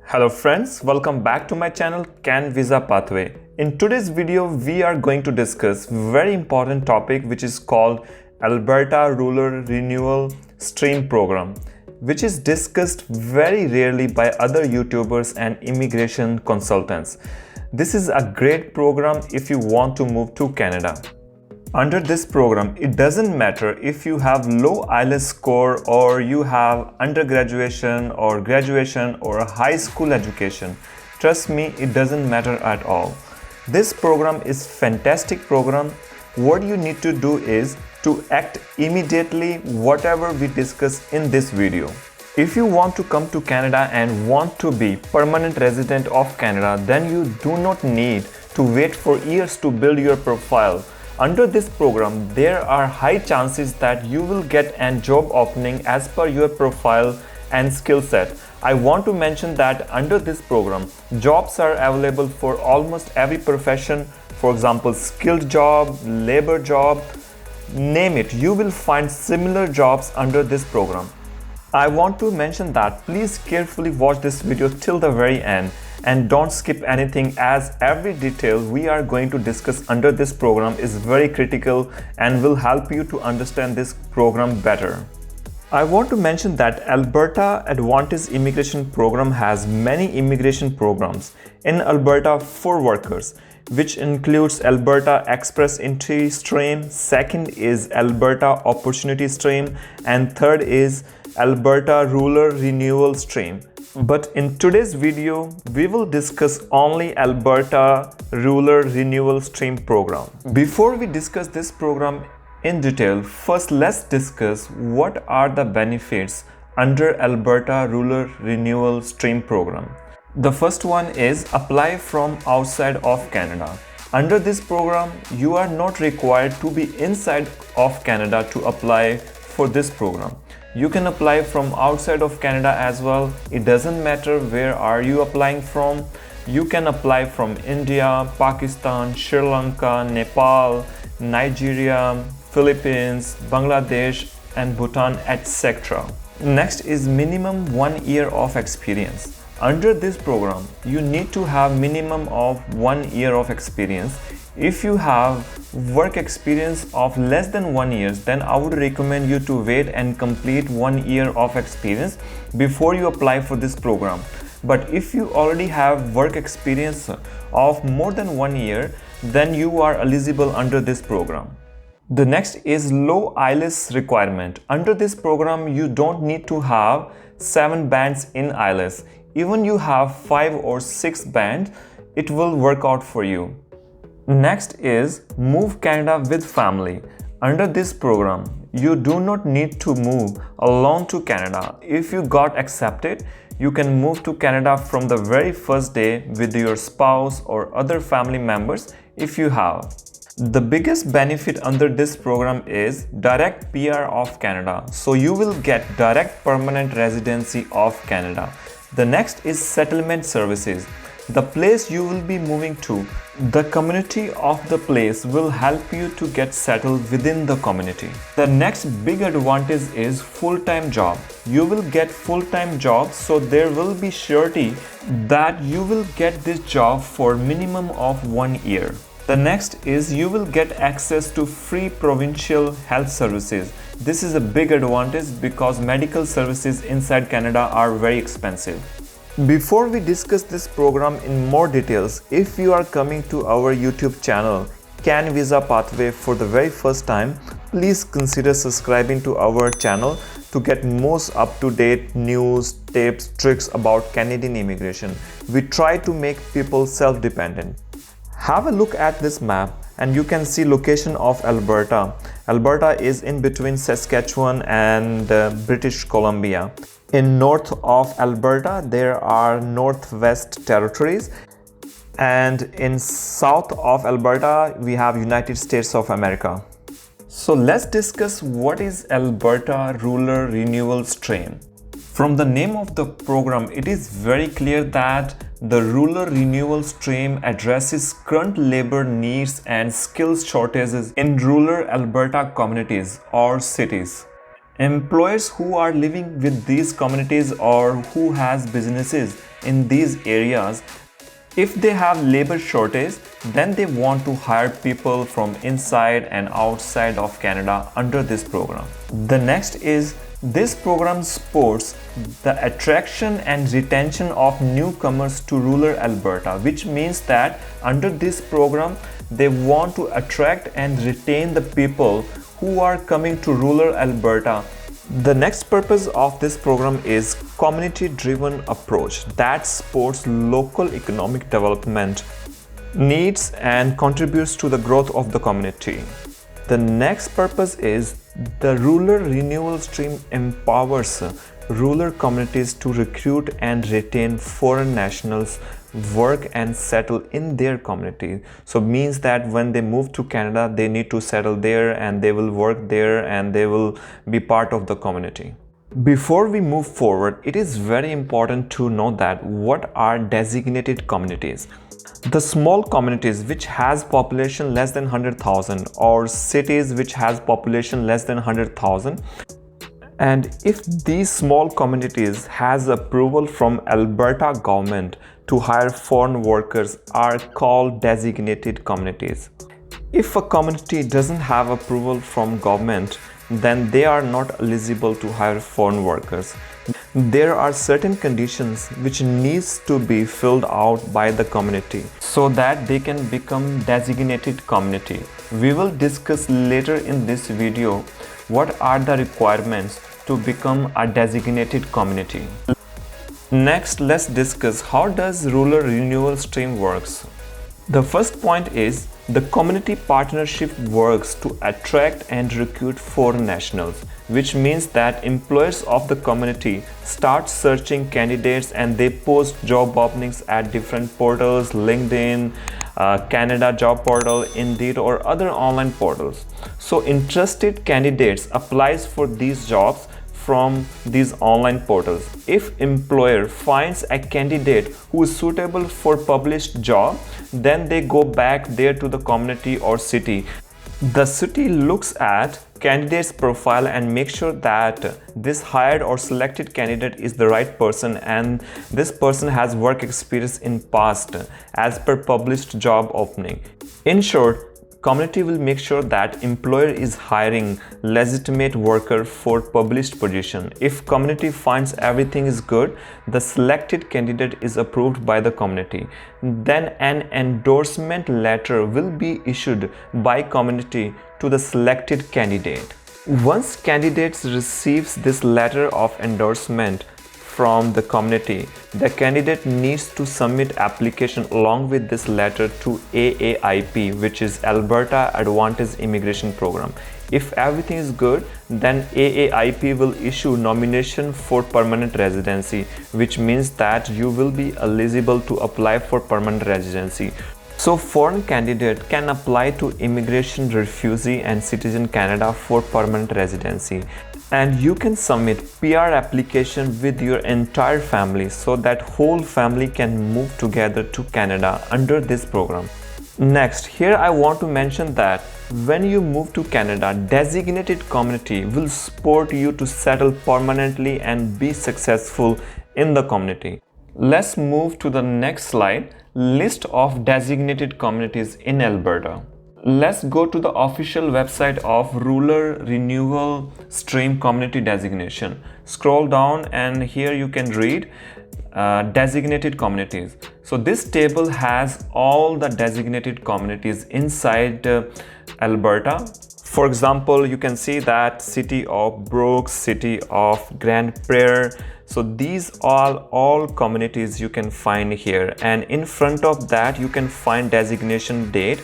Hello friends, welcome back to my channel Can Visa Pathway. In today's video, we are going to discuss very important topic which is called Alberta Rural Renewal Stream Program, which is discussed very rarely by other YouTubers and immigration consultants. This is a great program if you want to move to Canada. Under this program, it doesn't matter if you have low IELTS score or you have undergraduation or graduation or a high school education. Trust me, it doesn't matter at all. This program is fantastic program. What you need to do is to act immediately whatever we discuss in this video. If you want to come to Canada and want to be permanent resident of Canada, then you do not need to wait for years to build your profile. Under this program, there are high chances that you will get a job opening as per your profile and skill set. I want to mention that under this program, jobs are available for almost every profession. For example, skilled job, labor job, name it, you will find similar jobs under this program. I want to mention that please carefully watch this video till the very end and don't skip anything, as every detail we are going to discuss under this program is very critical and will help you to understand this program better. I want to mention that Alberta Advantage Immigration Program has many immigration programs in Alberta for workers, which includes Alberta Express Entry Stream, second is Alberta Opportunity Stream, and third is Alberta Rural Renewal Stream. But in today's video, we will discuss only Alberta Rural Renewal Stream program. Before we discuss this program in detail, first let's discuss what are the benefits under Alberta Rural Renewal Stream program. The first one is apply from outside of Canada. Under this program, you are not required to be inside of Canada to apply for this program. You can apply from outside of Canada as well. It doesn't matter where are you applying from. You can apply from India, Pakistan, Sri Lanka, Nepal, Nigeria, Philippines, Bangladesh and Bhutan, etc. Next is minimum 1 year of experience. Under this program, you need to have minimum of 1 year of experience. If you have work experience of less than 1 year, then I would recommend you to wait and complete 1 year of experience before you apply for this program. But if you already have work experience of more than 1 year, then you are eligible under this program. The next is low IELTS requirement. Under this program, you don't need to have 7 bands in IELTS. Even you have 5 or 6 bands, it will work out for you. Next is move Canada with family. Under this program, you do not need to move alone to Canada. If you got accepted, you can move to Canada from the very first day with your spouse or other family members if you have. The biggest benefit under this program is direct PR of Canada. So you will get direct permanent residency of Canada. The next is settlement services. The place you will be moving to, the community of the place will help you to get settled within the community. The next big advantage is full-time job. You will get full-time job, so there will be surety that you will get this job for minimum of 1 year. The next is you will get access to free provincial health services. This is a big advantage because medical services inside Canada are very expensive. Before we discuss this program in more details, if you are coming to our YouTube channel Can Visa Pathway for the very first time, please consider subscribing to our channel to get most up-to-date news, tips, tricks about Canadian immigration. We try to make people self-dependent. Have a look at this map and you can see location of Alberta. Alberta is in between Saskatchewan and British Columbia. In north of Alberta, there are Northwest Territories, and in south of Alberta, we have United States of America. So let's discuss what is Alberta Rural Renewal Stream. From the name of the program, it is very clear that the Rural Renewal Stream addresses current labor needs and skills shortages in rural Alberta communities or cities. Employers who are living with these communities or who has businesses in these areas, if they have labor shortage, then they want to hire people from inside and outside of Canada under this program. The next is this program supports the attraction and retention of newcomers to rural Alberta, which means that under this program they want to attract and retain the people who are coming to rural Alberta. The next purpose of this program is community-driven approach that supports local economic development needs and contributes to the growth of the community. The next purpose is the rural renewal stream empowers rural communities to recruit and retain foreign nationals, work and settle in their community. So means that when they move to Canada, they need to settle there and they will work there and they will be part of the community. Before we move forward, it is very important to know that what are designated communities. The small communities which has population less than 100,000 or cities which has population less than 100,000, and if these small communities has approval from Alberta government to hire foreign workers are called designated communities. If a community doesn't have approval from government, then they are not eligible to hire foreign workers. There are certain conditions which needs to be filled out by the community so that they can become designated community. We will discuss later in this video what are the requirements to become a designated community. Next, let's discuss how does rural renewal stream works. The first point is the community partnership works to attract and recruit foreign nationals, which means that employers of the community start searching candidates and they post job openings at different portals, LinkedIn, Canada Job Portal, Indeed or other online portals. So interested candidates applies for these jobs from these online portals. If employer finds a candidate who is suitable for published job, then they go back there to the community or city. The city looks at candidate's profile and make sure that this hired or selected candidate is the right person and this person has work experience in past as per published job opening. In short, community will make sure that employer is hiring legitimate worker for published position. If community finds everything is good, the selected candidate is approved by the community. Then an endorsement letter will be issued by community to the selected candidate. Once candidates receives this letter of endorsement from the community, the candidate needs to submit application along with this letter to AAIP, which is Alberta Advantage Immigration Program. If everything is good, then AAIP will issue nomination for permanent residency, which means that you will be eligible to apply for permanent residency. So foreign candidate can apply to Immigration Refugee and Citizen Canada for permanent residency. And you can submit PR application with your entire family so that whole family can move together to Canada under this program. Next, here I want to mention that when you move to Canada, designated community will support you to settle permanently and be successful in the community. Let's move to the next slide, list of designated communities in Alberta. Let's go to the official website of Rural Renewal Stream Community Designation. Scroll down and here you can read designated communities. So this table has all the designated communities inside Alberta. For example, you can see that City of Brooks, City of Grand Prairie. So these are all communities you can find here, and in front of that you can find designation date,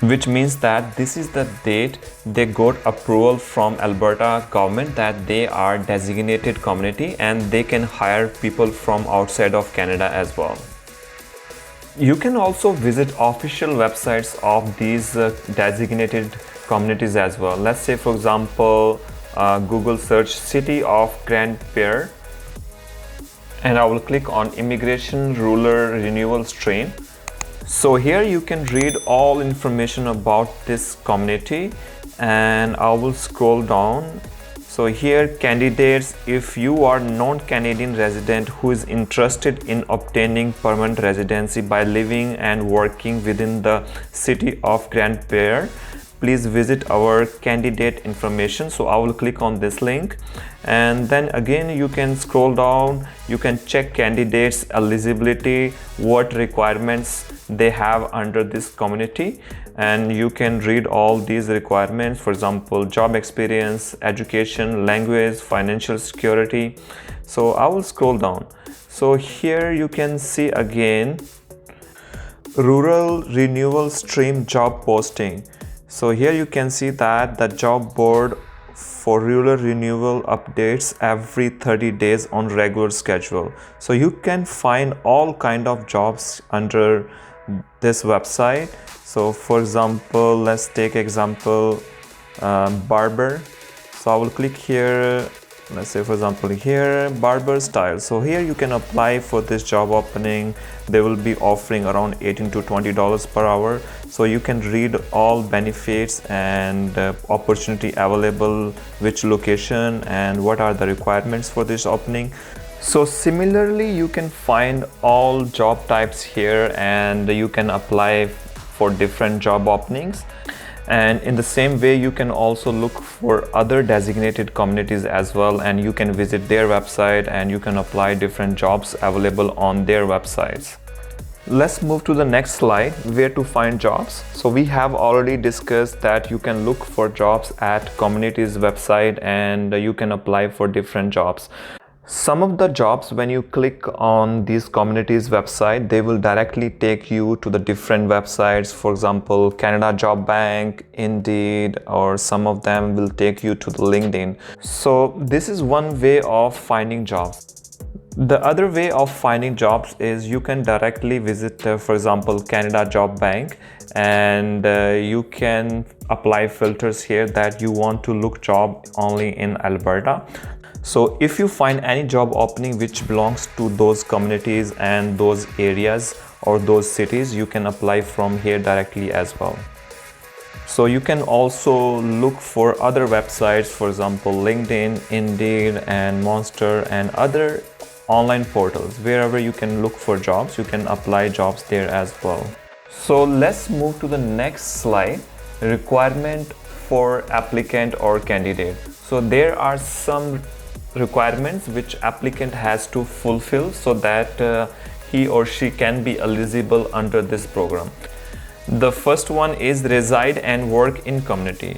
which means that this is the date they got approval from Alberta government that they are designated community and they can hire people from outside of Canada as well. You can also visit official websites of these designated communities as well. Let's say for example Google search City of Grand Prairie and I will click on Immigration Rural Renewal Stream. So here you can read all information about this community and I will scroll down. So here candidates, if you are non-Canadian resident who is interested in obtaining permanent residency by living and working within the city of Grand Prairie, please visit our candidate information. So I will click on this link, and then again you can scroll down, you can check candidates eligibility, what requirements they have under this community, and you can read all these requirements, for example job experience, education, language, financial security. So I will scroll down. So here you can see again rural renewal stream job posting. So here you can see that the job board for rural renewal updates every 30 days on regular schedule. So you can find all kind of jobs under this website. So for example, let's take example barber. So I will click here, let's say for example here barber style. So here you can apply for this job opening. They will be offering around $18 to $20 per hour. So you can read all benefits and opportunity available, which location and what are the requirements for this opening. So similarly you can find all job types here, and you can apply for different job openings. And in the same way you can also look for other designated communities as well, and you can visit their website and you can apply different jobs available on their websites. Let's move to the next slide, where to find jobs. So we have already discussed that you can look for jobs at community's website and you can apply for different jobs. Some of the jobs, when you click on these communities website, they will directly take you to the different websites. For example, Canada Job Bank, Indeed, or some of them will take you to the LinkedIn. So this is one way of finding jobs. The other way of finding jobs is you can directly visit, for example, Canada Job Bank, and you can apply filters here that you want to look job only in Alberta. So if you find any job opening which belongs to those communities and those areas or those cities, you can apply from here directly as well. So you can also look for other websites, for example LinkedIn, Indeed and Monster and other online portals. Wherever you can look for jobs, you can apply jobs there as well. So let's move to the next slide, requirement for applicant or candidate. So there are some requirements which applicant has to fulfill so that he or she can be eligible under this program. The first one is reside and work in community,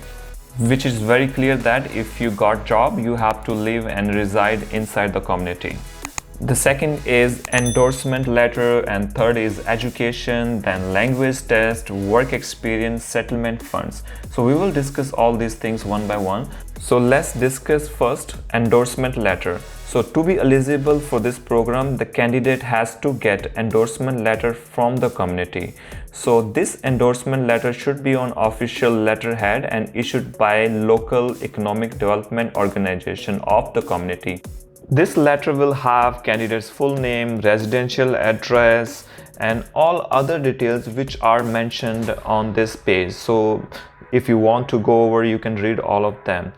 which is very clear that if you got job, you have to live and reside inside the community. The second is endorsement letter, and third is education, then language test, work experience, settlement funds. So we will discuss all these things one by one. So let's discuss first endorsement letter. So to be eligible for this program, the candidate has to get endorsement letter from the community. So this endorsement letter should be on official letterhead and issued by local economic development organization of the community. This letter will have candidate's full name, residential address, and all other details which are mentioned on this page. So if you want to go over, you can read all of them.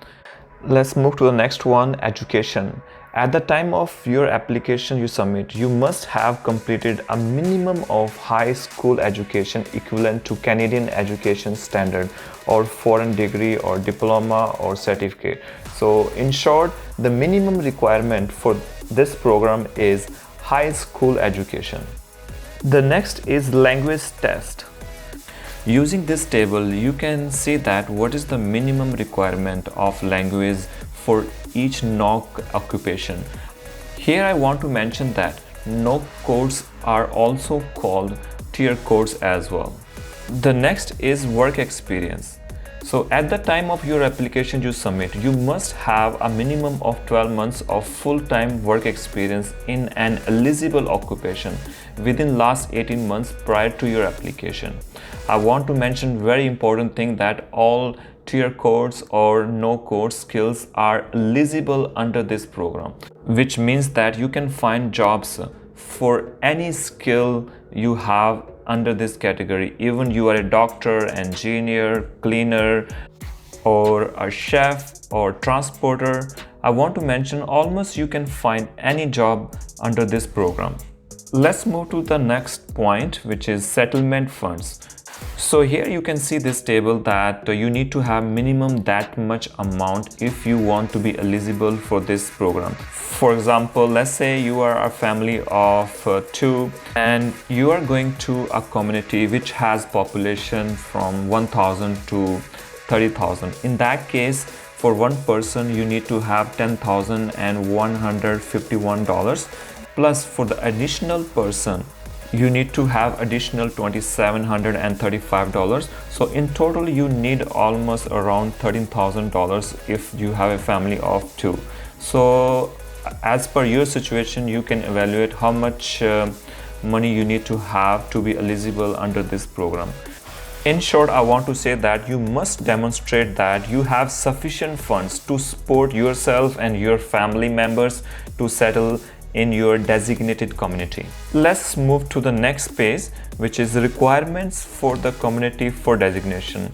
Let's move to the next one, education. At the time of your application you submit, you must have completed a minimum of high school education equivalent to Canadian education standard or foreign degree or diploma or certificate. So in short, the minimum requirement for this program is high school education. The next is language test. Using this table, you can see that what is the minimum requirement of language for each NOC occupation. Here I want to mention that NOC codes are also called tier codes as well. The next is work experience. So at the time of your application you submit, you must have a minimum of 12 months of full-time work experience in an eligible occupation within last 18 months prior to your application. I want to mention very important thing that all tier codes or no code skills are eligible under this program, which means that you can find jobs for any skill you have under this category. Even you are a doctor, engineer, cleaner. or a chef or transporter. I want to mention almost you can find any job under this program. Let's move to the next point, which is settlement funds. So here you can see this table that you need to have minimum that much amount if you want to be eligible for this program. For example, let's say you are a family of 2 and you are going to a community which has population from 1,000 to 30,000. In that case, for one person you need to have $10,151, plus for the additional person you need to have additional $2,735. So in total you need almost around $13,000 if you have a family of 2. So as per your situation, you can evaluate how much money you need to have to be eligible under this program. In short, I want to say that you must demonstrate that you have sufficient funds to support yourself and your family members to settle in your designated community. Let's move to the next page, which is requirements for the community for designation,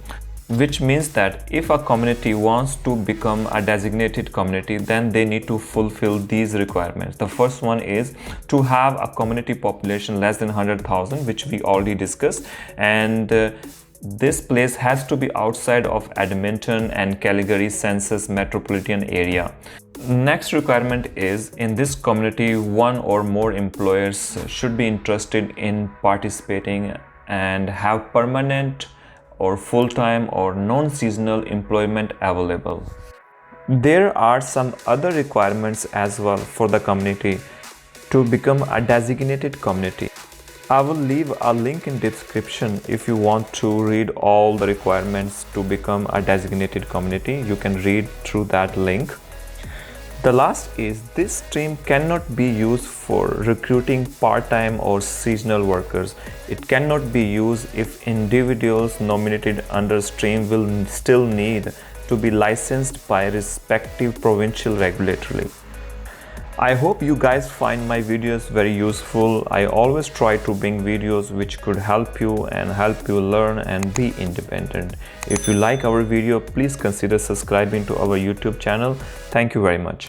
which means that if a community wants to become a designated community, then they need to fulfill these requirements. The first one is to have a community population less than 100,000, which we already discussed, and this place has to be outside of Edmonton and Calgary census metropolitan area. Next requirement is in this community, one or more employers should be interested in participating and have permanent or full-time or non-seasonal employment available. There are some other requirements as well for the community to become a designated community. I will leave a link in description if you want to read all the requirements to become a designated community. You can read through that link. The last is this stream cannot be used for recruiting part-time or seasonal workers. It cannot be used if individuals nominated under stream will still need to be licensed by respective provincial regulatory. I hope you guys find my videos very useful. I always try to bring videos which could help you and help you learn and be independent. If you like our video, please consider subscribing to our YouTube channel. Thank you very much.